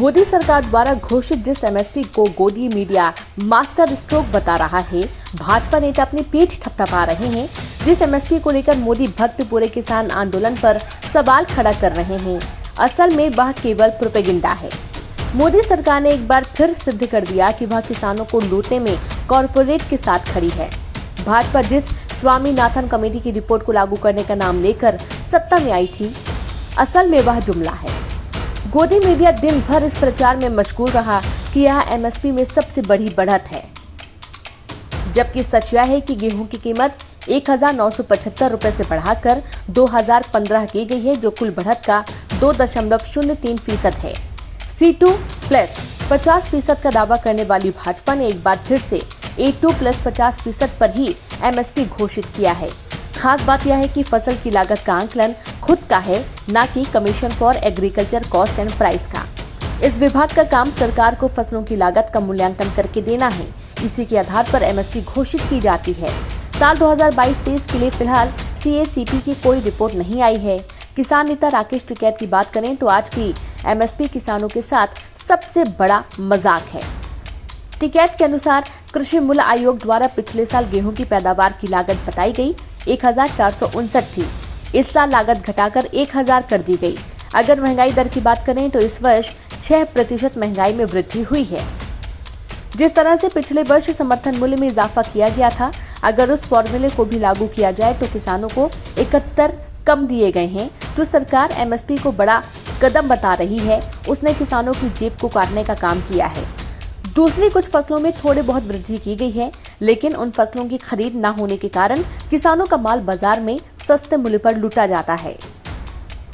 मोदी सरकार द्वारा घोषित जिस एमएसपी को गोदी मीडिया मास्टर स्ट्रोक बता रहा है, भाजपा नेता अपनी पीठ थपथपा रहे हैं। जिस एमएसपी को लेकर मोदी भक्त पूरे किसान आंदोलन पर सवाल खड़ा कर रहे हैं, असल में वह केवल प्रोपेगेंडा है। मोदी सरकार ने एक बार फिर सिद्ध कर दिया कि वह किसानों को लूटने में कॉरपोरेट के साथ खड़ी है। भाजपा जिस स्वामीनाथन कमेटी की रिपोर्ट को लागू करने का नाम लेकर सत्ता में आई थी, असल में वह जुमला है। गोदी मीडिया दिन भर इस प्रचार में मशगूल रहा कि यह एमएसपी में सबसे बड़ी बढ़त है, जबकि सच यह है कि गेहूं की कीमत 1975 रुपए से बढ़ाकर 2015 की गई है, जो कुल बढ़त का 2.03% है। C2 प्लस 50% का दावा करने वाली भाजपा ने एक बार फिर से A2 प्लस 50% पर ही एमएसपी घोषित किया है। खास बात यह है कि फसल की लागत का आंकलन खुद का है, न कि commission for agriculture cost and price का। इस विभाग का काम सरकार को फसलों की लागत का मूल्यांकन करके देना है। इसी के आधार पर एमएसपी घोषित की जाती है। साल 2022-23 के लिए फिलहाल CACP की कोई रिपोर्ट नहीं आई है। किसान नेता राकेश टिकैत की बात करें तो आज की एमएसपी किसानों के साथ सबसे बड़ा मजाक है। टिकैत के अनुसार कृषि मूल्य आयोग द्वारा पिछले साल गेहूं की पैदावार की लागत बताई गई 1459 थी। इस साल लागत घटाकर 1000 कर दी गई। अगर महंगाई दर की बात करें तो इस वर्ष 6% महंगाई में वृद्धि हुई है। जिस तरह से पिछले वर्ष समर्थन मूल्य में इजाफा किया गया था, अगर उस फॉर्मूले को भी लागू किया जाए तो किसानों को 71 कम दिए गए हैं। तो सरकार एमएसपी को बड़ा कदम बता रही है, उसने किसानों की जेब को काटने का काम किया है। दूसरी कुछ फसलों में थोड़ी बहुत वृद्धि की गई है, लेकिन उन फसलों की खरीद न होने के कारण किसानों का माल बाजार में सस्ते मूल्य पर लूटा जाता है।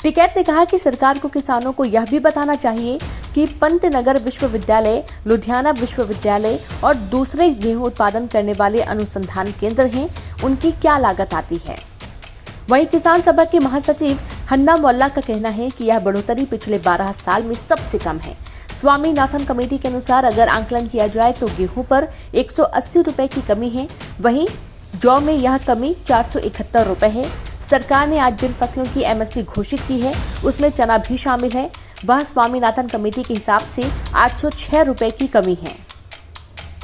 टिकैत ने कहा कि सरकार को किसानों को यह भी बताना चाहिए कि पंतनगर विश्वविद्यालय, लुधियाना विश्वविद्यालय और दूसरे गेहूं उत्पादन करने वाले अनुसंधान केंद्र हैं, उनकी क्या लागत आती है। वहीं किसान सभा के महासचिव हन्ना मोल्ला का कहना है कि यह बढ़ोतरी पिछले 12 साल में सबसे कम है। स्वामीनाथन कमेटी के अनुसार अगर आंकलन किया जाए तो गेहूं पर 180 रुपए की कमी है, वहीं जौ में यह कमी 471 रुपए है। सरकार ने आज जिन फसलों की एमएसपी घोषित की है, उसमें चना भी शामिल है। वह स्वामीनाथन कमेटी के हिसाब से 806 रुपए की कमी है।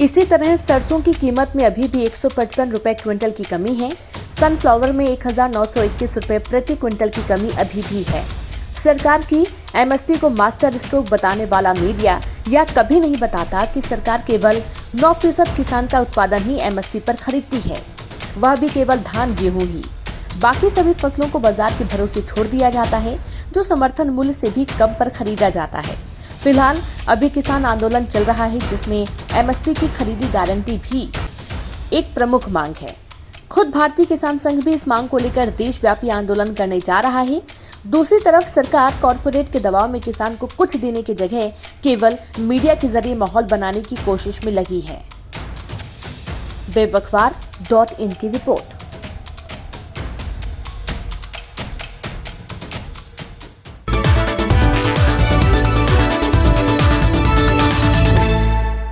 इसी तरह सरसों की कीमत में अभी भी 155 रुपए क्विंटल की कमी है। सनफ्लावर में 1921 रुपए प्रति क्विंटल की कमी अभी भी है। सरकार की एमएसपी को मास्टर स्ट्रोक बताने वाला मीडिया यह कभी नहीं बताता कि सरकार केवल 9% किसान का उत्पादन ही एमएसपी पर खरीदती है, वह भी केवल धान गेहूं ही। बाकी सभी फसलों को बाजार के भरोसे छोड़ दिया जाता है, जो समर्थन मूल्य से भी कम पर खरीदा जाता है। फिलहाल अभी किसान आंदोलन चल रहा है, जिसमें एमएसपी की खरीदी गारंटी भी एक प्रमुख मांग है। खुद भारतीय किसान संघ भी इस मांग को लेकर देशव्यापी आंदोलन करने जा रहा है। दूसरी तरफ सरकार कॉरपोरेट के दबाव में किसान को कुछ देने की जगह केवल मीडिया के जरिए माहौल बनाने की कोशिश में लगी है। बेवकवार.in की रिपोर्ट।